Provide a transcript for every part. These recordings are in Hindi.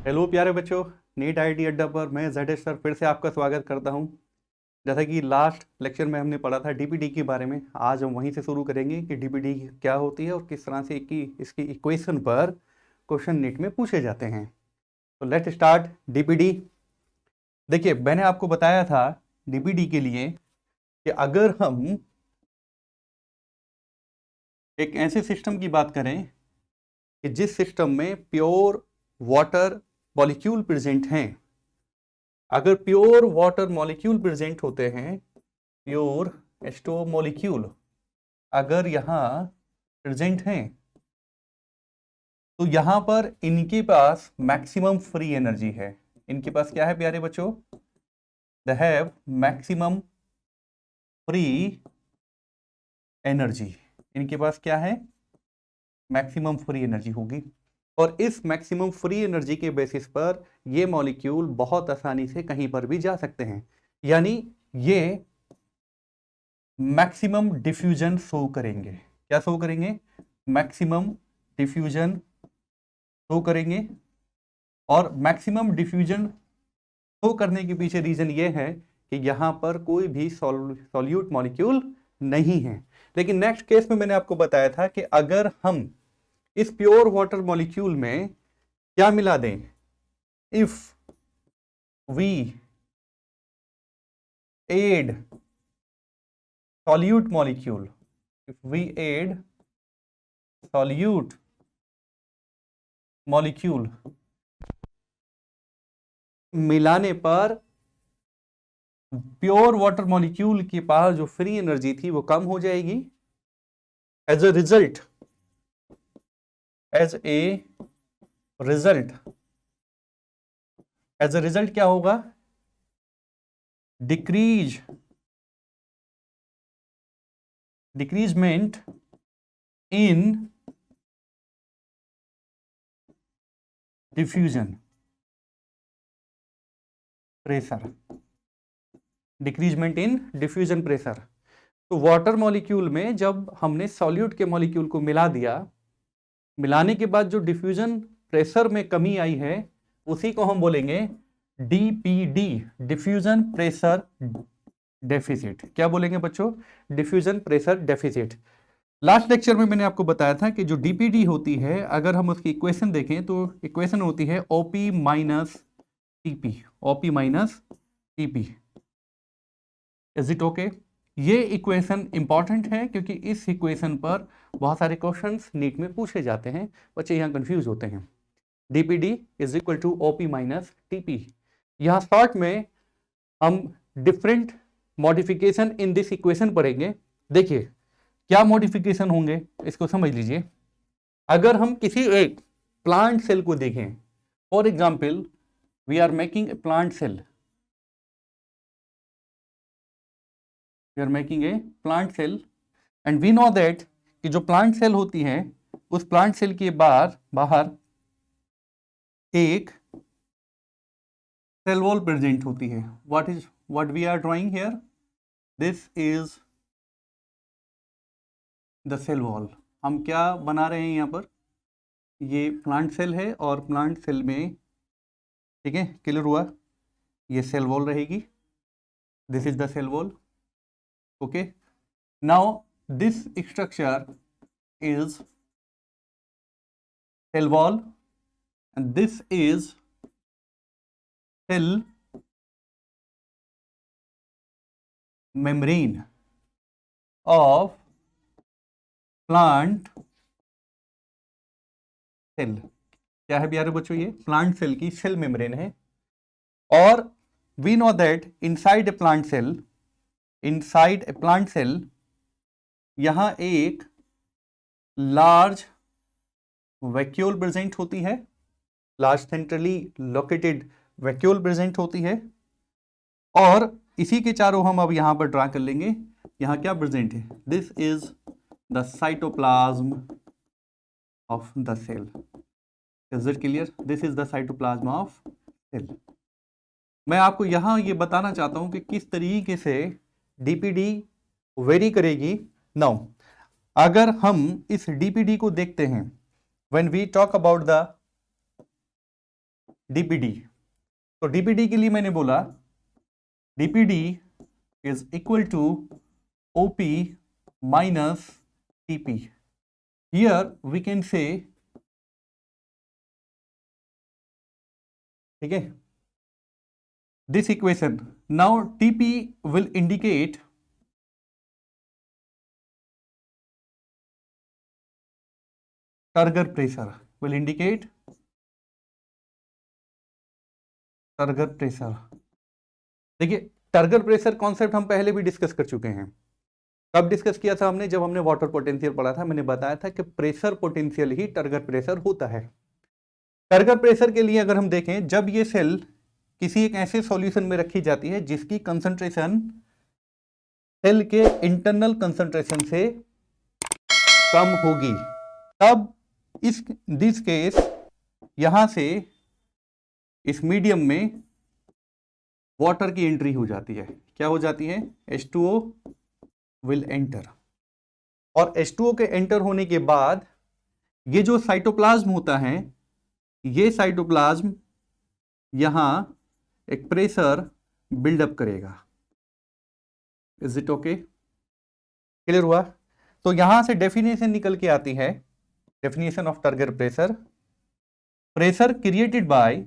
हेलो प्यारे बच्चों, नीट आईटी अड्डा पर मैं जेड सर फिर से आपका स्वागत करता हूं। जैसा कि लास्ट लेक्चर में हमने पढ़ा था डीपीडी के बारे में, आज हम वहीं से शुरू करेंगे कि डीपीडी क्या होती है और किस तरह से इसकी इक्वेशन पर क्वेश्चन नीट में पूछे जाते हैं। तो लेट स्टार्ट डीपीडी। देखिए, मैंने आपको बताया था डीपीडी के लिए कि अगर हम एक ऐसे सिस्टम की बात करें कि जिस सिस्टम में प्योर वाटर मॉलिक्यूल प्रेजेंट हैं, अगर प्योर वाटर मॉलिक्यूल प्रेजेंट होते हैं, प्योर H2O मॉलिक्यूल अगर यहां प्रेजेंट हैं, तो यहां पर इनके पास मैक्सिमम फ्री एनर्जी है। इनके पास क्या है प्यारे बच्चों? They have maximum free energy. इनके पास क्या है? मैक्सिमम फ्री एनर्जी होगी। और इस मैक्सिमम फ्री एनर्जी के बेसिस पर ये मॉलिक्यूल बहुत आसानी से कहीं पर भी जा सकते हैं, यानी ये मैक्सिमम डिफ्यूजन शो करेंगे। क्या शो करेंगे? मैक्सिमम डिफ्यूजन शो करेंगे। और मैक्सिमम डिफ्यूजन शो करने के पीछे रीजन ये है कि यहां पर कोई भी सॉल्यूट मॉलिक्यूल नहीं है। लेकिन नेक्स्ट केस में मैंने आपको बताया था कि अगर हम इस प्योर वाटर मॉलिक्यूल में क्या मिला दें, if we add solute molecule, if we add solute molecule मिलाने पर प्योर वाटर मॉलिक्यूल के पास जो फ्री एनर्जी थी वो कम हो जाएगी। एज ए रिजल्ट क्या होगा? डिक्रीजमेंट इन डिफ्यूजन प्रेशर। डिक्रीजमेंट इन डिफ्यूजन प्रेशर। तो वाटर मॉलिक्यूल में जब हमने सॉल्यूट के मॉलिक्यूल को मिला दिया, मिलाने के बाद जो डिफ्यूजन प्रेशर में कमी आई है उसी को हम बोलेंगे डीपीडी, डिफ्यूजन प्रेशर डेफिसिट। क्या बोलेंगे बच्चों? Diffusion pressure deficit. Last lecture में मैंने आपको बताया था कि जो डीपीडी होती है, अगर हम उसकी इक्वेशन देखें तो इक्वेशन होती है OP minus TP. OP minus TP. Is it okay? ये इक्वेशन इंपॉर्टेंट है क्योंकि इस इक्वेशन पर बहुत सारे क्वेश्चंस नीट में पूछे जाते हैं। बच्चे यहाँ कंफ्यूज होते हैं। dpd is equal to OP minus TP. यहाँ शॉर्ट में हम different modification in this equation पढ़ेंगे। देखिए क्या मॉडिफिकेशन होंगे, इसको समझ लीजिए। अगर हम किसी एक प्लांट सेल को देखें, for example we are making a plant cell, and we know that कि जो प्लांट सेल होती है उस प्लांट सेल के बाहर एक सेल वॉल प्रेजेंट होती है। What we are drawing here, this is the cell wall. हम क्या बना रहे हैं यहाँ पर? ये प्लांट सेल है और प्लांट सेल में, ठीक है, क्लियर हुआ, ये सेल वॉल रहेगी। This is the cell wall. Okay, now this structure is cell wall and this is cell membrane of plant cell। क्या है प्यारे बच्चों? ये प्लांट सेल की सेल मेम्ब्रेन है। और we know that inside a plant cell यहां एक लार्ज वैक्यूल प्रेजेंट होती है, large centrally located vacuole present होती है। और इसी के चारों हम अब यहां पर ड्रा कर लेंगे। यहां क्या प्रेजेंट है? This is the cytoplasm of the cell. Is it clear? This is the cytoplasm of cell. मैं आपको यहां ये बताना चाहता हूं कि किस तरीके से डीपीडी वेरी करेगी। नाउ अगर हम इस डीपीडी को देखते हैं, when we talk about the DPD. तो डीपीडी के लिए मैंने बोला DPD is equal to OP minus TP. Here we can say, ठीक है, this equation. Now TP will indicate turgor pressure, will indicate turgor pressure. देखिए टर्गर प्रेशर कॉन्सेप्ट हम पहले भी डिस्कस कर चुके हैं। कब डिस्कस किया था हमने? जब हमने वाटर पोटेंशियल पढ़ा था। मैंने बताया था कि प्रेशर पोटेंशियल ही टर्गर प्रेशर होता है। टर्गर प्रेशर के लिए अगर हम देखें, जब ये सेल किसी एक ऐसे सॉल्यूशन में रखी जाती है जिसकी कंसंट्रेशन सेल के इंटरनल कंसंट्रेशन से कम होगी, तब इस दिस केस यहां से इस मीडियम में वाटर की एंट्री हो जाती है। क्या हो जाती है? H2O will enter. और H2O के एंटर होने के बाद ये जो साइटोप्लाज्म होता है, ये साइटोप्लाज्म यहां एक प्रेशर बिल्डअप करेगा। Is it okay? क्लियर हुआ? तो यहां से डेफिनेशन निकल के आती है, definition of turgor pressure, pressure created bye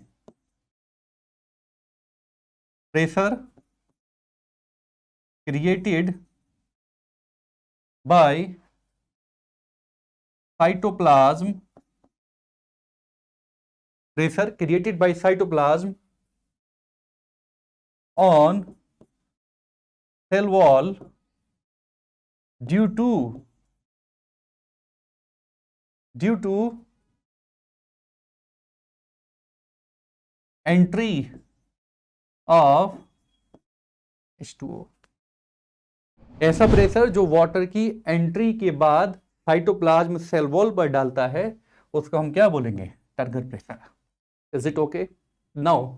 cytoplasm, pressure created by cytoplasm on cell wall due to entry of H2O। ऐसा प्रेशर जो वाटर की एंट्री के बाद साइटोप्लाज्म सेल वॉल पर डालता है, उसको हम क्या बोलेंगे? Turgor pressure. Is it okay? Now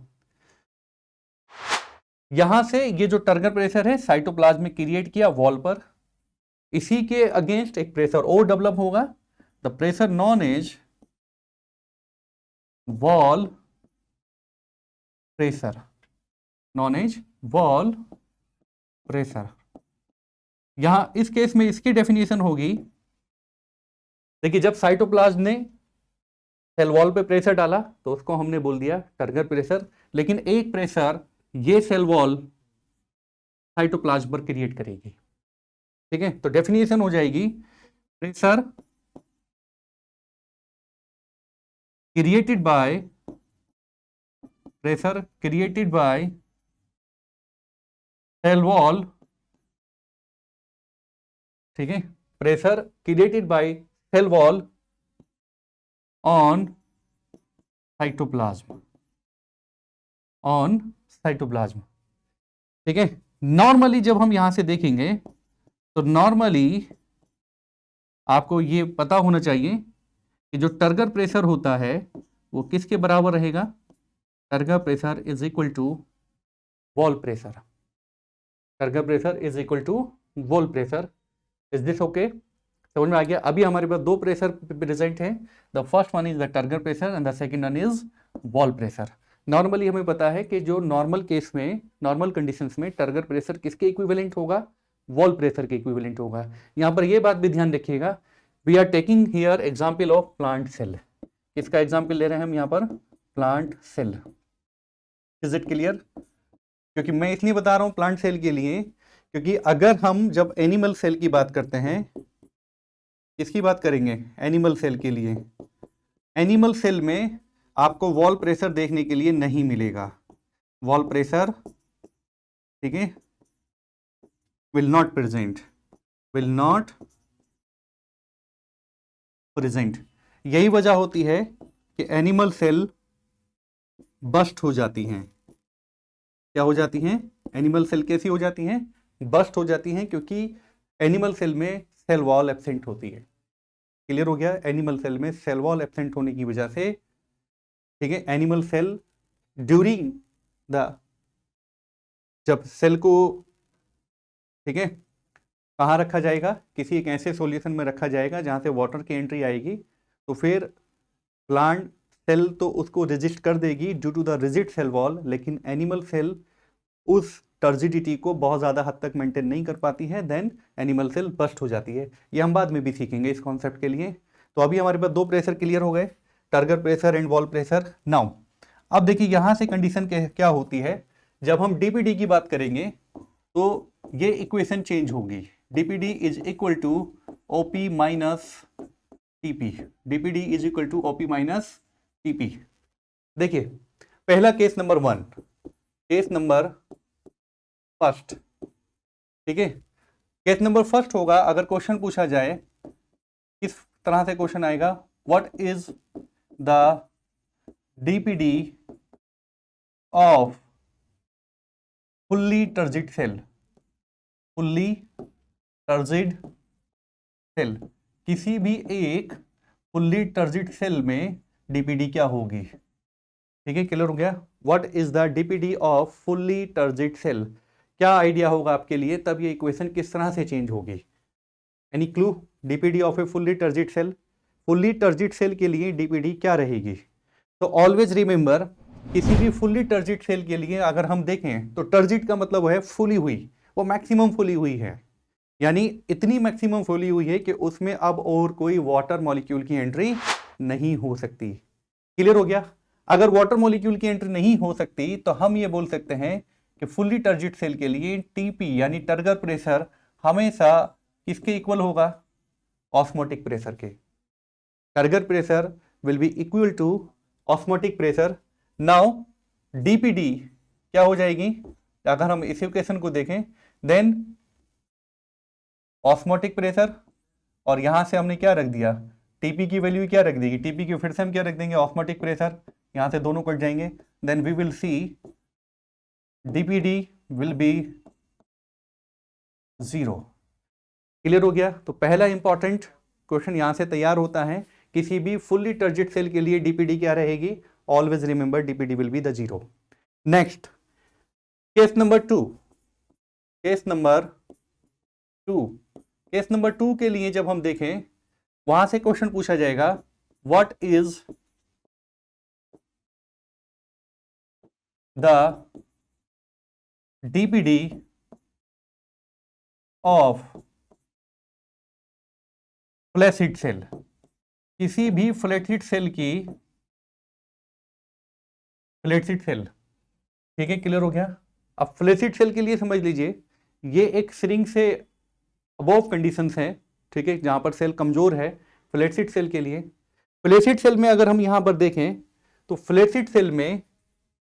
यहां से ये जो टर्गर प्रेशर है साइटोप्लाज्म में क्रिएट किया वॉल पर, इसी के अगेंस्ट एक प्रेशर और डेवलप होगा, the pressure known as wall pressure, known as wall pressure. यहां इस केस में इसकी डेफिनेशन होगी, देखिए जब साइटोप्लाज्म ने सेल वॉल पे प्रेशर डाला तो उसको हमने बोल दिया टर्गर प्रेशर, लेकिन एक प्रेशर ये सेल वॉल साइटोप्लाज्म पर क्रिएट करेगी। ठीक है, तो डेफिनेशन हो जाएगी pressure created by cell wall, ठीक है, pressure created by cell wall on cytoplasm, ठीक है। नॉर्मली जब हम यहां से देखेंगे तो नॉर्मली आपको ये पता होना चाहिए कि जो टर्गर प्रेशर होता है वो किसके बराबर रहेगा? Turgor pressure is equal to wall pressure. Turgor pressure is equal to wall pressure. Is this okay? समझ में आ गया? अभी हमारे पास दो प्रेशर प्रेजेंट हैं, the first one is the turgor pressure and the second one is wall pressure. Normally हमें पता है कि जो नॉर्मल केस में, नॉर्मल कंडीशंस में टर्गर प्रेशर किसके इक्विवेलेंट होगा? वॉल प्रेशर के इक्विवेलेंट होगा। यहां पर यह बात भी ध्यान रखिएगा, we are taking here example of plant cell. किसका एग्जाम्पल ले रहे हैं हम यहाँ पर? Plant cell. Is it clear? क्योंकि मैं इसलिए बता रहा हूं प्लांट सेल के लिए, क्योंकि अगर हम जब एनिमल सेल की बात करते हैं, किसकी बात करेंगे? एनिमल सेल के लिए। एनिमल सेल में आपको वॉल प्रेशर देखने के लिए नहीं मिलेगा। वॉल प्रेशर, ठीक है, विल नॉट प्रेजेंट। यही वजह होती है कि एनिमल सेल बस्ट हो जाती हैं। क्या हो जाती हैं? एनिमल सेल कैसी हो जाती हैं? बस्ट हो जाती हैं, क्योंकि एनिमल सेल में सेल वॉल एब्सेंट होती है। क्लियर हो गया? एनिमल सेल में सेल वॉल एब्सेंट होने की वजह से, ठीक है, एनिमल सेल ड्यूरिंग द, जब सेल को, ठीक है, कहाँ रखा जाएगा? किसी एक ऐसे सॉल्यूशन में रखा जाएगा जहां से वाटर की एंट्री आएगी, तो फिर प्लांट सेल तो उसको रेजिस्ट कर देगी due to the rigid cell wall, लेकिन एनिमल सेल उस टर्जिडिटी को बहुत ज़्यादा हद तक मेंटेन नहीं कर पाती है, देन एनिमल सेल बस्ट हो जाती है। ये हम बाद में भी सीखेंगे इस कॉन्सेप्ट के लिए। तो अभी हमारे पास दो प्रेशर क्लियर हो गए, turgor pressure and wall pressure. Now अब देखिए यहाँ से कंडीशन क्या होती है, जब हम डीपीडी की बात करेंगे तो ये इक्वेशन चेंज होगी। DPD is equal to OP minus TP, DPD is equal to OP minus TP. देखिए पहला case number 1, case number first, ठीक है। केस नंबर फर्स्ट होगा, अगर क्वेश्चन पूछा जाए किस तरह से क्वेश्चन आएगा, what is the DPD of fully turgid cell, fully turgid cell, किसी भी एक फुल्ली टर्जिड सेल में डीपीडी क्या होगी, ठीक है, क्लियर हो गया। What is the DPD of fully turgid cell, क्या आइडिया होगा आपके लिए तब ये इक्वेशन किस तरह से चेंज होगी, any clue. DPD of a fully turgid cell, fully turgid cell के लिए डीपीडी क्या रहेगी। तो ऑलवेज रिमेंबर, किसी भी फुल्ली टर्जिड सेल के लिए अगर हम देखें तो टर्जिड का मतलब है फुली हुई, वो मैक्सिमम फुली हुई है, यानी इतनी मैक्सिमम फुली हुई है कि उसमें अब और कोई वाटर मॉलिक्यूल की एंट्री नहीं हो सकती। क्लियर हो गया। अगर वाटर मॉलिक्यूल की एंट्री नहीं हो सकती तो हम ये बोल सकते हैं कि फुल्ली टर्जिड सेल के लिए टीपी यानी टर्गर प्रेशर हमेशा किसके इक्वल होगा, ऑस्मोटिक प्रेशर के। Turgor pressure will be equal to osmotic pressure. Now DPD क्या हो जाएगी, अगर हम इस इक्वेशन को देखें, देन ऑस्मोटिक प्रेशर और यहां से हमने क्या रख दिया, टीपी की वैल्यू क्या रख देगी, टीपी की फिर से हम क्या रख देंगे, ऑस्मोटिक प्रेशर, यहां से दोनों कट जाएंगे, then we will see DPD will be 0। Clear हो गया। तो पहला इंपॉर्टेंट क्वेश्चन यहां से तैयार होता है, किसी भी फुल्ली टर्जिड सेल के लिए डीपीडी क्या रहेगी, always remember DPD will be the 0। Next case number 2, case number 2, case number 2 के लिए जब हम देखें वहां से क्वेश्चन पूछा जाएगा, what is the DPD of flaccid cell, किसी भी फ्लैसिड सेल की, फ्लैसिड सेल, ठीक है, क्लियर हो गया। अब फ्लैसिड सेल के लिए समझ लीजिए ये एक श्रिंक से अबोव कंडीशंस है, ठीक है, जहां पर सेल कमजोर है। फ्लैसिड सेल के लिए, फ्लैसिड सेल में अगर हम यहां पर देखें तो फ्लैसिड सेल में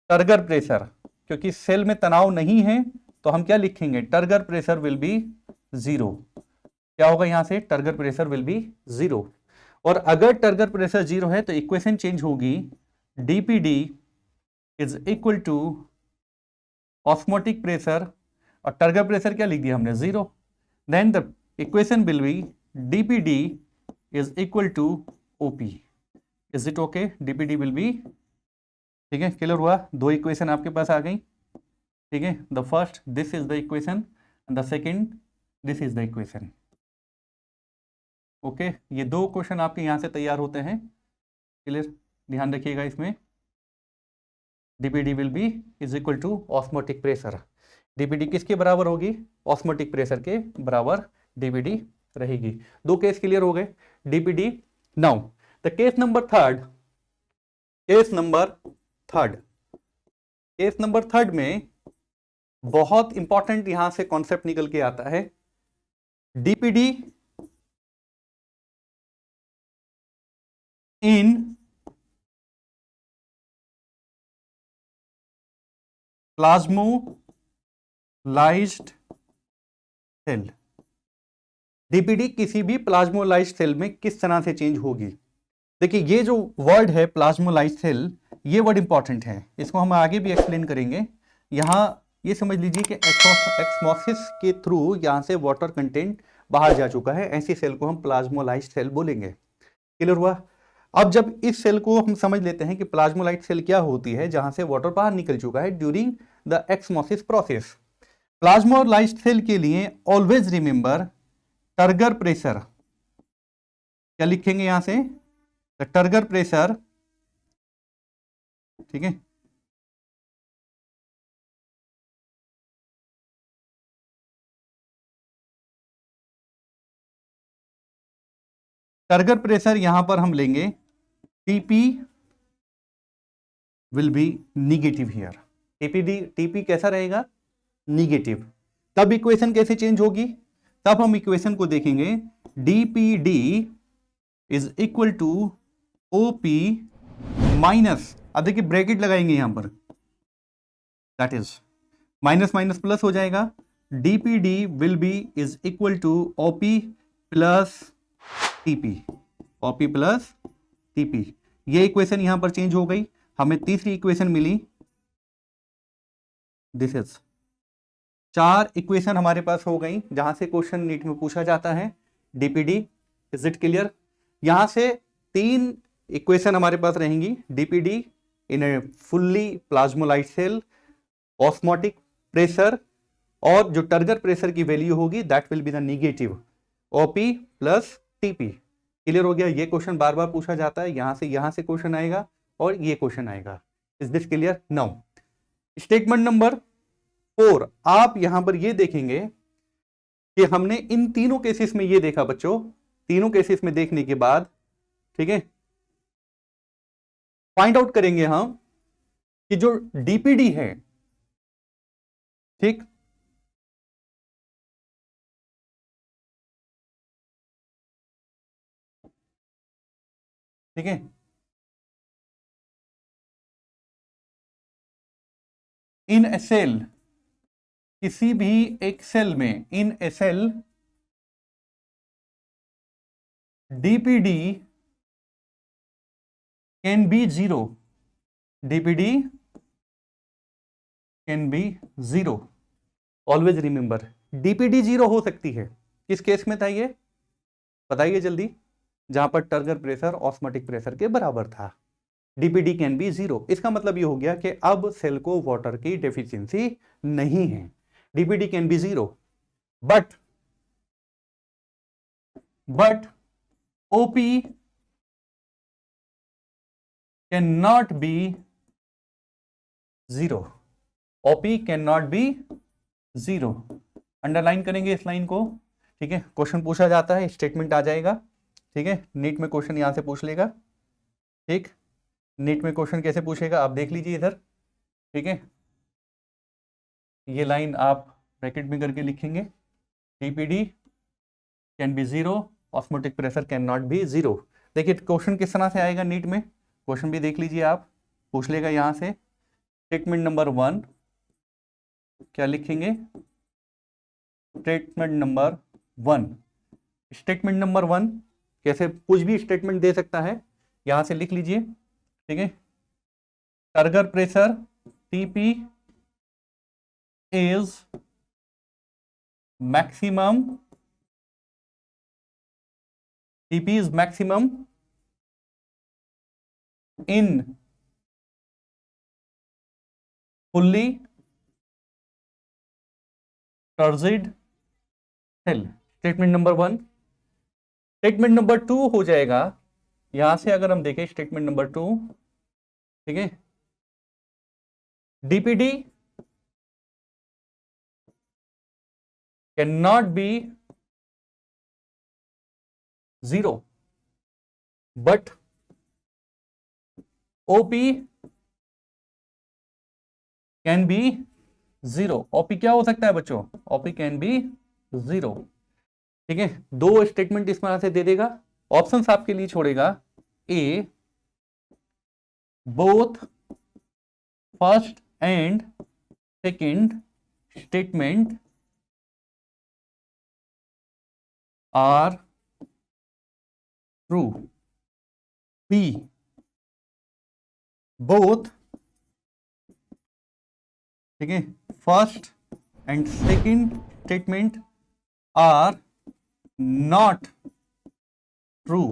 टर्गर प्रेशर, क्योंकि सेल में तनाव नहीं है तो हम क्या लिखेंगे, टर्गर प्रेशर विल बी 0। क्या होगा यहां से, टर्गर प्रेशर विल बी 0। और अगर टर्गर प्रेशर 0 है तो इक्वेशन चेंज होगी, DPD is equal to osmotic pressure, और टर्गर प्रेशर क्या लिख दिया हमने, 0। Then the equation will be DPD is equal to OP. Is it okay, DPD will be, ठीक है, क्लियर हुआ। दो इक्वेशन आपके पास आ गई, ठीक है, the first this is the equation and the second this is the equation. Okay, ये दो क्वेश्चन आपके यहां से तैयार होते हैं, क्लियर, ध्यान रखिएगा इसमें। DPD will be is equal to osmotic pressure, DPD किसके बराबर होगी, ऑस्मोटिक प्रेशर के बराबर डीपीडी रहेगी। दो केस क्लियर हो गए, DPD. Now the case number third, case number third, case number third में बहुत इंपॉर्टेंट यहां से कॉन्सेप्ट निकल के आता है, डीपीडी इन प्लाज्मोलाइज्ड सेल, डीपीडी किसी भी प्लाज्मोलाइज्ड सेल में किस तरह से चेंज होगी। देखिए ये जो वर्ड है प्लाज्मोलाइज्ड सेल, ये वर्ड इंपॉर्टेंट है, इसको हम आगे भी एक्सप्लेन करेंगे। यहां ये समझ लीजिए कि एक्समोसिस के थ्रू यहां से वाटर कंटेंट बाहर जा चुका है, ऐसी सेल को हम प्लाज्मोलाइज्ड सेल बोलेंगे। क्लियर हुआ। अब जब इस सेल को हम समझ लेते हैं कि प्लाज्मोलाइज्ड सेल क्या होती है, जहां से वाटर बाहर निकल चुका है during the exosmosis process. Plasmolyzed cell के लिए ऑलवेज रिमेंबर टर्गर प्रेशर, क्या लिखेंगे यहां से, द टर्गर प्रेशर ठीक है। टर्गर प्रेशर यहां पर हम लेंगे TP will be negative here. TP कैसा रहेगा? निगेटिव। तब इक्वेशन कैसे चेंज होगी? तब हम इक्वेशन को देखेंगे, DPD is equal to OP minus, अब देखिए ब्रैकेट लगाएंगे यहां पर, that is minus minus plus हो जाएगा, DPD will be is equal to OP plus TP, OP plus TP. ये इक्वेशन यहां पर चेंज हो गई, हमें तीसरी इक्वेशन मिली, दिस इज। 4 इक्वेशन हमारे पास हो गई जहां से क्वेश्चन नीट में पूछा जाता है। DPD, is it clear? यहां से 3 इक्वेशन हमारे पास रहेंगी, डीपीडी इन ए fully plasmolyte cell, osmotic pressure, और जो टर्गर प्रेशर की वैल्यू होगी that will be the negative, OP plus TP. Clear हो गया? ये क्वेश्चन बार बार पूछा जाता है, यहां से क्वेश्चन आएगा और ये क्वेश्चन आएगा। Is this clear? Now statement number 4, आप यहां पर ये देखेंगे कि हमने इन तीनों केसेस में ये देखा बच्चों, तीनों केसेस में देखने के बाद, ठीक है, फाइंड आउट करेंगे हम कि जो डीपीडी है, ठीक, ठीक है, इन ए सेल, किसी भी एक सेल में, in a cell DPD can be 0, DPD can be 0। Always remember, DPD 0 हो सकती है। किस केस में था ये बताइए जल्दी? जहां पर टर्गर प्रेशर ऑस्मोटिक प्रेशर के बराबर था। डीपीडी कैन बी 0, इसका मतलब ये हो गया कि अब सेल को वाटर की डेफिशिएंसी नहीं है। DPD can be 0, but OP can not be 0, OP can not be 0। Underline करेंगे इस लाइन को, ठीक है। क्वेश्चन पूछा जाता है, स्टेटमेंट आ जाएगा, ठीक है। नीट में क्वेश्चन यहां से पूछ लेगा, ठीक। नीट में क्वेश्चन कैसे पूछेगा आप देख लीजिए इधर, ठीक है। ये लाइन आप ब्रैकेट में करके लिखेंगे, DPD can be 0, osmotic pressure can not be 0। देखिए क्वेश्चन किस तरह से आएगा नीट में, क्वेश्चन भी देख लीजिए आप, पूछ लेगा यहां से। स्टेटमेंट नंबर 1 क्या लिखेंगे? स्टेटमेंट नंबर 1, स्टेटमेंट नंबर 1 कैसे, कुछ भी स्टेटमेंट दे सकता है, यहां से लिख लीजिए, ठीक है। Turgor pressure TP is maximum, TP is maximum in fully turgid cell. Statement number 1। Statement number 2 हो जाएगा, यहां से अगर हम देखें स्टेटमेंट नंबर 2, ठीक है, DPD can not be 0, but OP can be 0। OP क्या हो सकता है बच्चों? ओपी कैन बी 0, ठीक है। 2 स्टेटमेंट इस तरह से दे देगा, ऑप्शंस आपके लिए छोड़ेगा, A both first and second statement are true, B both, ठीक है, first and second statement are not true.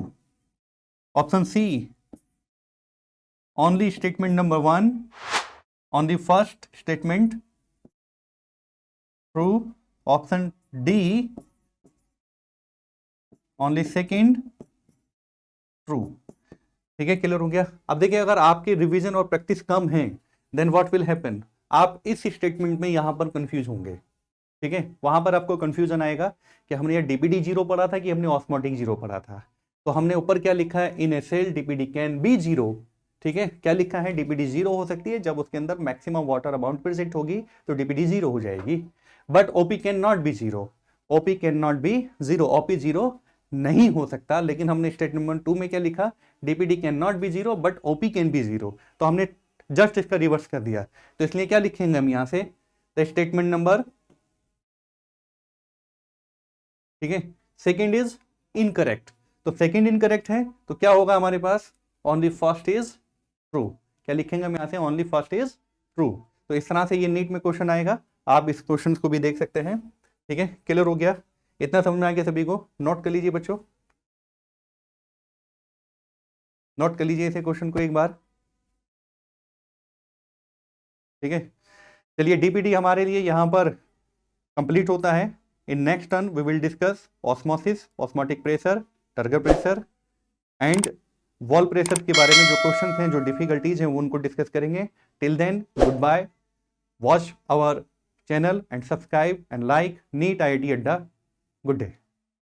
Option C, only statement number 1 on the first statement true, option D only second true। ठीक है, क्लियर हो गया। अब देखिए अगर आपकी रिवीजन और प्रैक्टिस कम है देन व्हाट विल हैपन, आप इस स्टेटमेंट में यहां पर कंफ्यूज होंगे। ठीक है, वहां पर आपको कंफ्यूजन आएगा कि हमने ये डीपीडी जीरो पढ़ा था कि हमने ऑस्मोटिक जीरो पढ़ा था। तो हमने ऊपर क्या लिखा है, in a cell DPD can be zero. ठीक है, क्या लिखा है, डीपीडी जीरो हो सकती है जब उसके अंदर मैक्सिमम वाटर अमाउंट प्रेजेंट होगी तो डीपीडी जीरो हो जाएगी। But OP can not be zero, OP can not be zero, OP zero नहीं हो सकता। लेकिन हमने स्टेटमेंट नंबर 2 में क्या लिखा, DPD can not be zero but OP can be zero. तो हमने जस्ट इसका रिवर्स कर दिया। तो इसलिए क्या लिखेंगे हम यहां से, द स्टेटमेंट नंबर, ठीक है, सेकेंड इज इनकरेक्ट। तो सेकेंड इनकरेक्ट है तो क्या होगा हमारे पास, ओनली फर्स्ट इज ट्रू। क्या लिखेंगे हम यहां से, ओनली फर्स्ट इज ट्रू। तो इस तरह से ये नीट में क्वेश्चन आएगा, आप इस क्वेश्चन को भी देख सकते हैं। ठीक है, क्लियर हो गया, इतना समझ में आ गया सभी को। नोट कर लीजिए बच्चों, नोट कर लीजिए इसे क्वेश्चन को एक बार। ठीक है, चलिए डीपीडी हमारे लिए यहां पर कंप्लीट होता है। In next turn we will discuss osmosis, osmotic pressure, turgor pressure and wall pressure के बारे में जो क्वेश्चन हैं, जो डिफिकल्टीज हैं, वो उनको डिस्कस करेंगे। Till then goodbye, watch our channel and subscribe and like NEET IIT Adda. Good day.